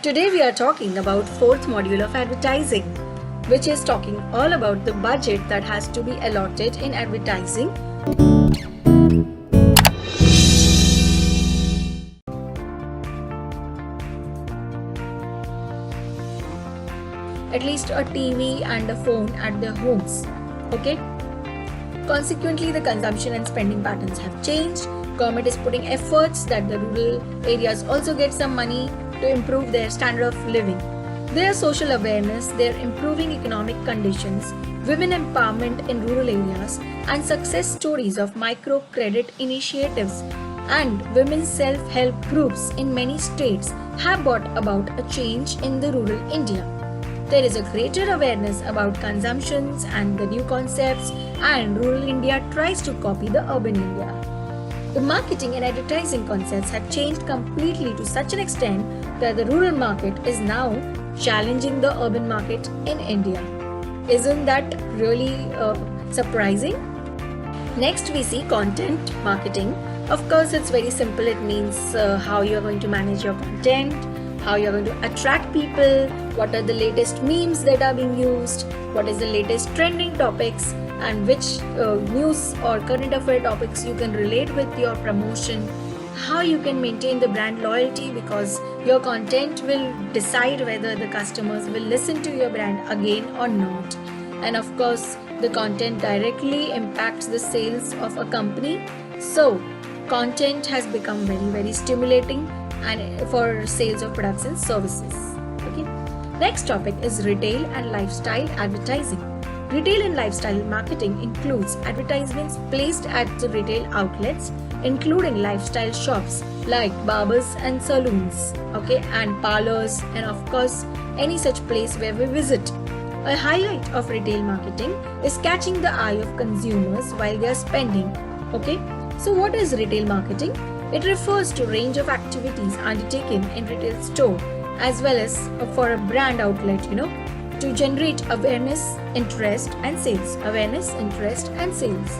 Today we are talking about fourth module of advertising, which is talking all about the budget that has to be allotted in advertising. At least a TV and a phone at their homes. Okay? Consequently, the consumption and spending patterns have changed. Government is putting efforts that the rural areas also get some money to improve their standard of living. There is social awareness, there are improving economic conditions, women empowerment in rural areas, and success stories of microcredit initiatives and women's self-help groups in many states have brought about a change in the rural India. There is a greater awareness about consumptions and the new concepts, and rural India tries to copy the urban India. The marketing and advertising concepts have changed completely to such an extent that the rural market is now challenging the urban market in India. Isn't that really surprising? Next, we see content marketing. Of course, it's very simple. It means how you're going to manage your content, how you're going to attract people, what are the latest memes that are being used, what is the latest trending topics, and which news or current affair topics you can relate with your promotion, how you can maintain the brand loyalty because your content will decide whether the customers will listen to your brand again or not. And of course, the content directly impacts the sales of a company. So, content has become very stimulating and for sales of products and services. Okay. Next topic is retail and lifestyle advertising. Retail and lifestyle marketing includes advertisements placed at the retail outlets, including lifestyle shops like barbers and saloons, okay, and parlors, and of course, any such place where we visit. A highlight of retail marketing is catching the eye of consumers while they are spending. Okay, so what is retail marketing? It refers to a range of activities undertaken in retail store as well as for a brand outlet, to generate awareness, interest and sales. Awareness, interest and sales.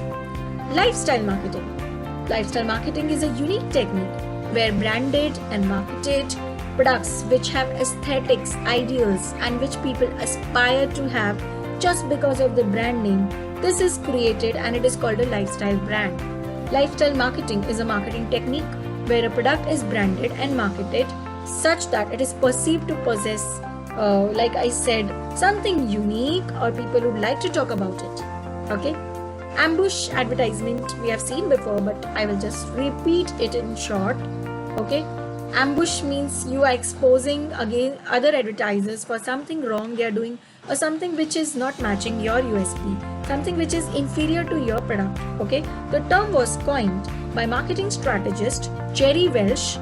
Lifestyle marketing. Lifestyle marketing is a unique technique where branded and marketed products which have aesthetics, ideals and which people aspire to have just because of the brand name. This is created and it is called a lifestyle brand. Lifestyle marketing is a marketing technique where a product is branded and marketed such that it is perceived to possess like I said, something unique or people would like to talk about it. Okay. Ambush advertisement we have seen before, but I will just repeat it in short. Okay. Ambush means you are exposing again other advertisers for something wrong they are doing or something which is not matching your USP, something which is inferior to your product. Okay. The term was coined by marketing strategist Jerry Welsh,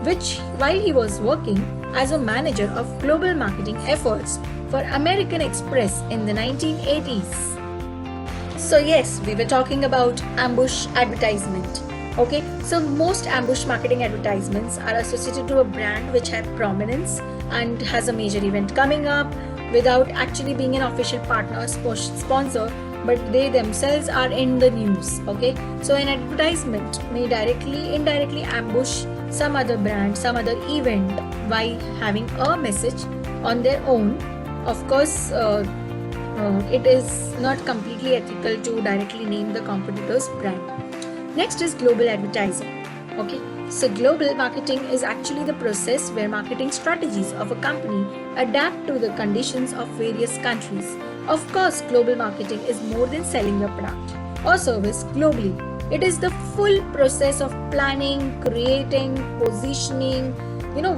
which while he was working as a manager of global marketing efforts for American Express in the 1980s. So yes, we were talking about ambush advertisement. Okay, so most ambush marketing advertisements are associated to a brand which have prominence and has a major event coming up without actually being an official partner or sponsor, but they themselves are in the news. Okay, so an advertisement may directly, indirectly ambush some other brand, some other event by having a message on their own. Of course, it is not completely ethical to directly name the competitor's brand. Next is global advertising. Okay, so global marketing is actually the process where marketing strategies of a company adapt to the conditions of various countries. Of course, global marketing is more than selling a product or service globally. It is the full process of planning, creating, positioning,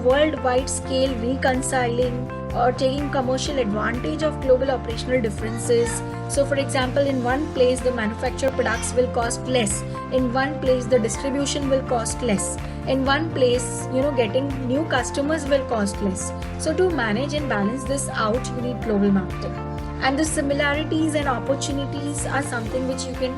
worldwide scale, reconciling or taking commercial advantage of global operational differences. So for example, in one place the manufactured products will cost less, in one place the distribution will cost less, in one place getting new customers will cost less. So to manage and balance this out, you need global marketing. And the similarities and opportunities are something which you can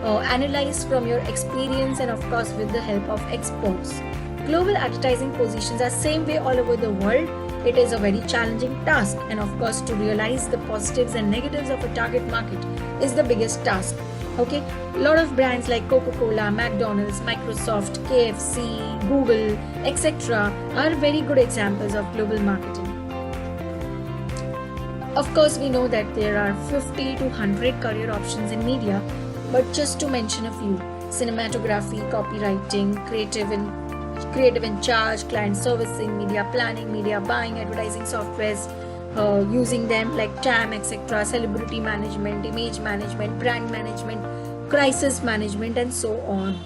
analyze from your experience and of course with the help of experts. Global advertising positions are same way all over the world. It is a very challenging task, and of course to realize the positives and negatives of a target market is the biggest task. Okay, a lot of brands like Coca-Cola, McDonald's, Microsoft, KFC, Google, etc. are very good examples of global marketing. Of course, we know that there are 50 to 100 career options in media, but just to mention a few: cinematography, copywriting, creative in charge, client servicing, media planning, media buying, advertising softwares, using them like TAM, etc., celebrity management, image management, brand management, crisis management, and so on.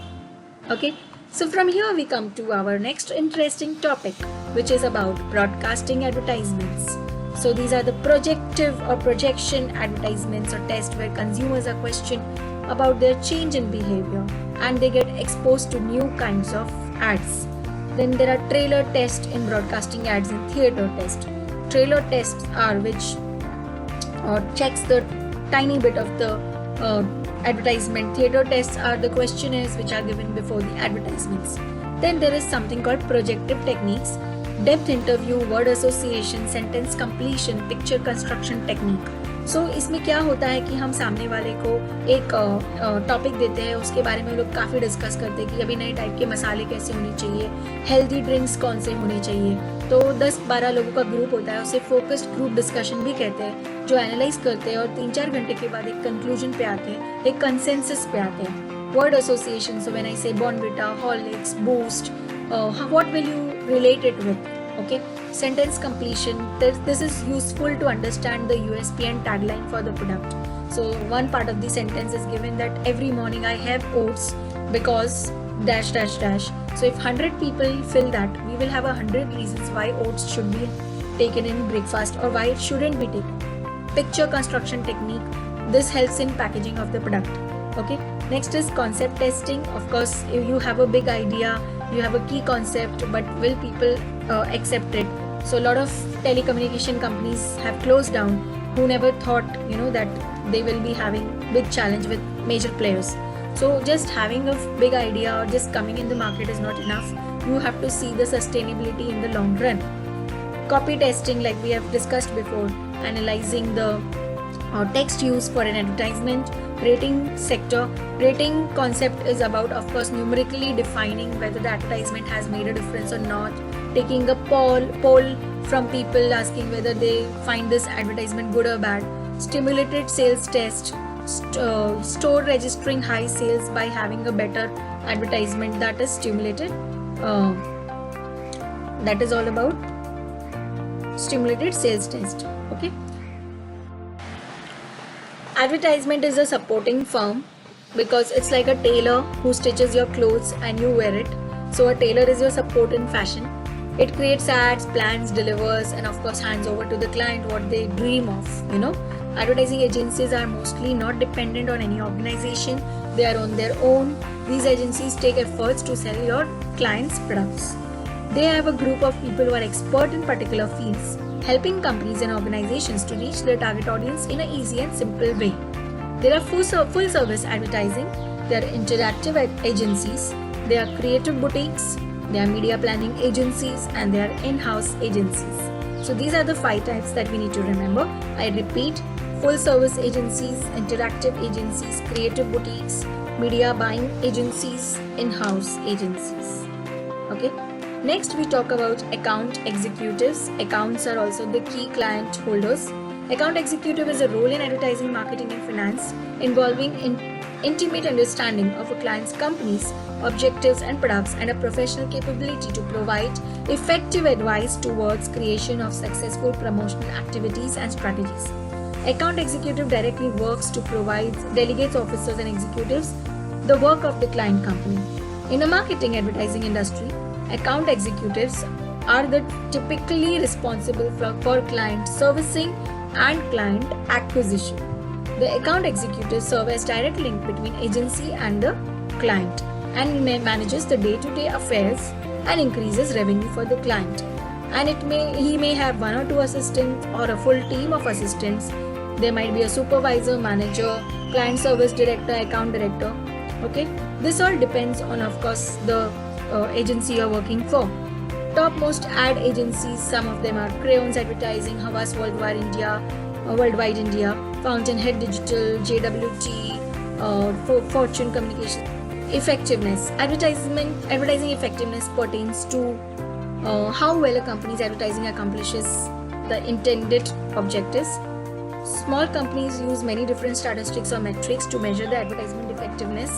Okay, so from here we come to our next interesting topic, which is about broadcasting advertisements. So these are the projective or projection advertisements or tests where consumers are questioned about their change in behavior and they get exposed to new kinds of ads. Then there are trailer tests in broadcasting ads and theater tests. Trailer tests are which checks the tiny bit of the advertisement. Theater tests are the questionnaires which are given before the advertisements. Then there is something called projective techniques: depth interview, word association, sentence completion, picture construction technique. So इसमें क्या होता है कि हम सामने वाले को एक टॉपिक देते हैं, उसके बारे में लोग काफ़ी डिस्कस करते हैं कि अभी नए टाइप के मसाले कैसे होने चाहिए, हेल्दी ड्रिंक्स कौन से होने चाहिए. तो 10-12 लोगों का ग्रुप होता है, उसे फोकस्ड ग्रुप डिस्कशन भी कहते हैं, जो एनालाइज करते हैं और 3-4 घंटे के बाद एक कंक्लूजन पे आते हैं, एक कंसेंसस पे आते हैं. Word association, so when I say Bournvita, Horlicks, Boost, what will you relate it with? Okay, sentence completion, this is useful to understand the USP and tagline for the product. So one part of the sentence is given that every morning I have oats because dash dash dash. So if 100 people fill that, we will have 100 reasons why oats should be taken in breakfast or why it shouldn't be taken. Picture construction technique, this helps in packaging of the product. Okay, next is concept testing. Of course, if you have a big idea, you have a key concept, but will people accept it? So a lot of telecommunication companies have closed down who never thought that they will be having big challenge with major players. So just having a big idea or just coming in the market is not enough. You have to see the sustainability in the long run. Copy testing, like we have discussed before, analyzing the text used for an advertisement. Rating sector, rating concept is about, of course, numerically defining whether the advertisement has made a difference or not. Taking a poll from people, asking whether they find this advertisement good or bad. Stimulated sales test, store registering high sales by having a better advertisement that is stimulated. That is all about stimulated sales test. Okay. Advertisement is a supporting firm because it's like a tailor who stitches your clothes and you wear it. So a tailor is your support in fashion. It creates ads, plans, delivers, and of course hands over to the client what they dream of. Advertising agencies are mostly not dependent on any organization. They are on their own. These agencies take efforts to sell your clients' products. They have a group of people who are expert in particular fields, helping companies and organizations to reach their target audience in an easy and simple way. There are full service advertising, there are interactive agencies, there are creative boutiques, there are media planning agencies, and there are in-house agencies. So these are the 5 types that we need to remember. I repeat: full service agencies, interactive agencies, creative boutiques, media buying agencies, in-house agencies. Okay. Next, we talk about account executives. Accounts are also the key client holders. Account executive is a role in advertising, marketing, and finance involving intimate understanding of a client's company's objectives and products and a professional capability to provide effective advice towards creation of successful promotional activities and strategies. Account executive directly works to provide delegates, officers, and executives the work of the client company. In a marketing advertising industry, account executives are the typically responsible for client servicing and client acquisition. The account executives serve as direct link between agency and the client and manages the day-to-day affairs and increases revenue for the client. And he may have 1 or 2 assistants or a full team of assistants. There might be a supervisor, manager, client service director, account director. Okay, this all depends on, of course, the agency you're working for. Topmost ad agencies, some of them are Crayons Advertising, Havas Worldwide India, Fountainhead Digital, JWT, for Fortune Communication. Effectiveness. Advertising effectiveness pertains to how well a company's advertising accomplishes the intended objectives. Small companies use many different statistics or metrics to measure the advertisement effectiveness.